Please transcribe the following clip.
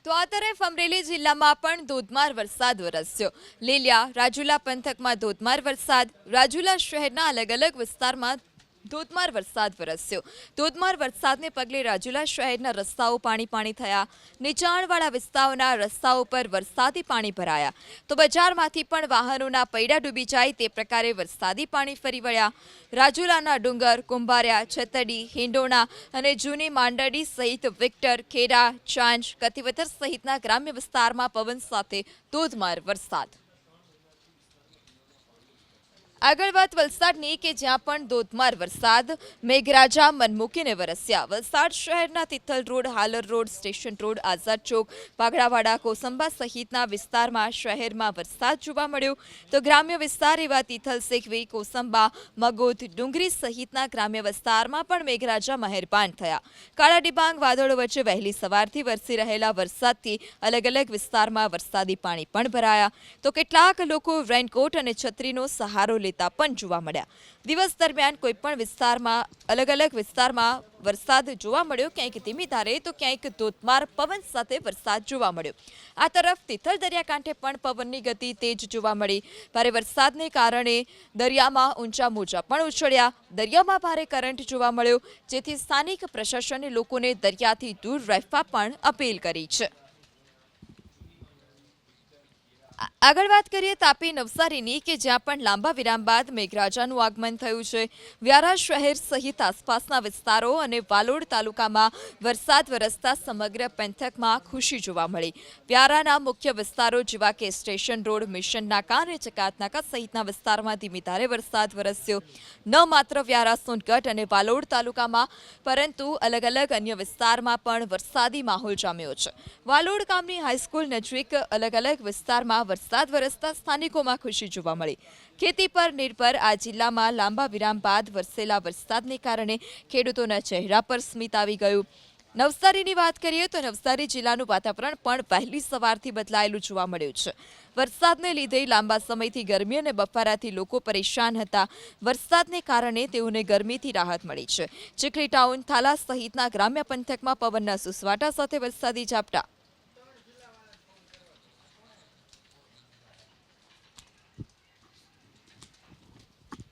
તો આ તરફ અમરેલી જિલ્લામાં પણ ધોધમાર વરસાદ વરસ્યો। લીલિયા રાજુલા પંથકમાં ધોધમાર વરસાદ, રાજુલા શહેરના અલગ અલગ વિસ્તારમાં ધોધમાર વરસાદ વરસ્યો। ધોધમાર વરસાદને પગલે રાજુલા શહેરના રસ્તાઓ પાણી થયા। નીચાણવાળા વિસ્તારોના રસ્તાઓ પર વરસાદી પાણી ભરાયા તો બજારમાંથી પણ વાહનોના પૈડા ડૂબી જાય તે પ્રકારે વરસાદી પાણી ફરી વળ્યા। રાજુલાના ડુંગર, કુંભારિયા, છતડી, હિંડોણા અને જૂની માંડરડી સહિત વિક્ટર, ખેડા, ચાંચ, કથિવથર સહિતના ગ્રામ્ય વિસ્તારમાં પવન સાથે ધોધમાર વરસાદ। આગળ વાત વલસાડની કે જ્યાં પણ ધોધમાર વરસાદ મેઘરાજા મન મૂકીને વરસ્યા। વલસાડ શહેરના Tithal road, Halar road, station road, Azad chowk, Pagdavada, Kosamba સહિતના વિસ્તારમાં શહેરમાં વરસાદ જોવા મળ્યો તો ગ્રામ્ય વિસ્તાર એવા તિથલ, સેખવી, કોસંબા, મગોદ, ડુંગરી સહિતના ગ્રામ્ય વિસ્તારમાં પણ મેઘરાજા મહેરબાન થયા। કાળા ડિબાંગ વાદળો વચ્ચે વહેલી સવારથી વરસી રહેલા વરસાદથી અલગ અલગ વિસ્તારમાં વરસાદી પાણી પણ ભરાયા તો કેટલાક લોકો રેનકોટ અને છત્રીનો સહારો પણ જોવા મળ્યા। દિવસ દરમિયાન કોઈ પણ વિસ્તારમાં અલગ અલગ વિસ્તારમાં વરસાદ જોવા મળ્યો, ક્યાંક ધીમી ધારે તો ક્યાંક ધોધમાર પવન સાથે વરસાદ જોવા મળ્યો। આ તરફ તિથલ દરિયાકાંઠે પણ પવનની ગતિ તેજ જોવા મળી। ભારે વરસાદને કારણે દરિયામાં ઊંચા મોજા પણ ઉછળ્યા। દરિયામાં ભારે કરંટ જોવા મળ્યો જેથી સ્થાનિક પ્રશાસને લોકોને દરિયાથી દૂર રહેવા પણ અપીલ કરી છે। આગળ વાત કરીએ તાપી નવસારીની કે જ્યાં પણ લાંબા વિરામ બાદ મેઘરાજાનું આગમન થયું છે। વ્યારા શહેર સહિત આસપાસના વિસ્તારો અને વાલોડ તાલુકામાં વરસાદ વરસતા સમગ્ર પંથકમાં ખુશી જોવા મળી। વ્યારાના મુખ્ય વિસ્તારો જેવા કે સ્ટેશન રોડ, મિશન નાકા અને ચકાત નાકા સહિતના વિસ્તારમાં ધીમી ધારે વરસાદ વરસ્યો। ન માત્ર વ્યારા, સોનગઢ અને વાલોડ તાલુકામાં પરંતુ અલગ અલગ અન્ય વિસ્તારમાં પણ વરસાદી માહોલ જામ્યો છે। વાલોડ ગામની હાઈસ્કૂલ નજીક અલગ અલગ વિસ્તારમાં વરસાદ વરસતા સ્થાનિકોમાં ખુશી જોવા મળી। ખેતી પર નિર્ભર આ જિલ્લામાં લાંબા વિરામ બાદ વરસેલા વરસાદને કારણે ખેડૂતોના ચહેરા પર સ્મિત આવી ગયું। નવસારીની વાત કરીએ તો નવસારી જિલ્લાનું વાતાવરણ પણ વહેલી સવારથી બદલાયેલું જોવા મળ્યું છે। વરસાદને લીધે લાંબા સમયથી ગરમી અને બફારાથી લોકો પરેશાન હતા। વરસાદને કારણે તેઓને ગરમીથી રાહત મળી છે। ચીખલી ટાઉન, થાલા સહિતના ગ્રામ્ય પંથકમાં પવનના સુસવાટા સાથે વરસાદી ઝાપટા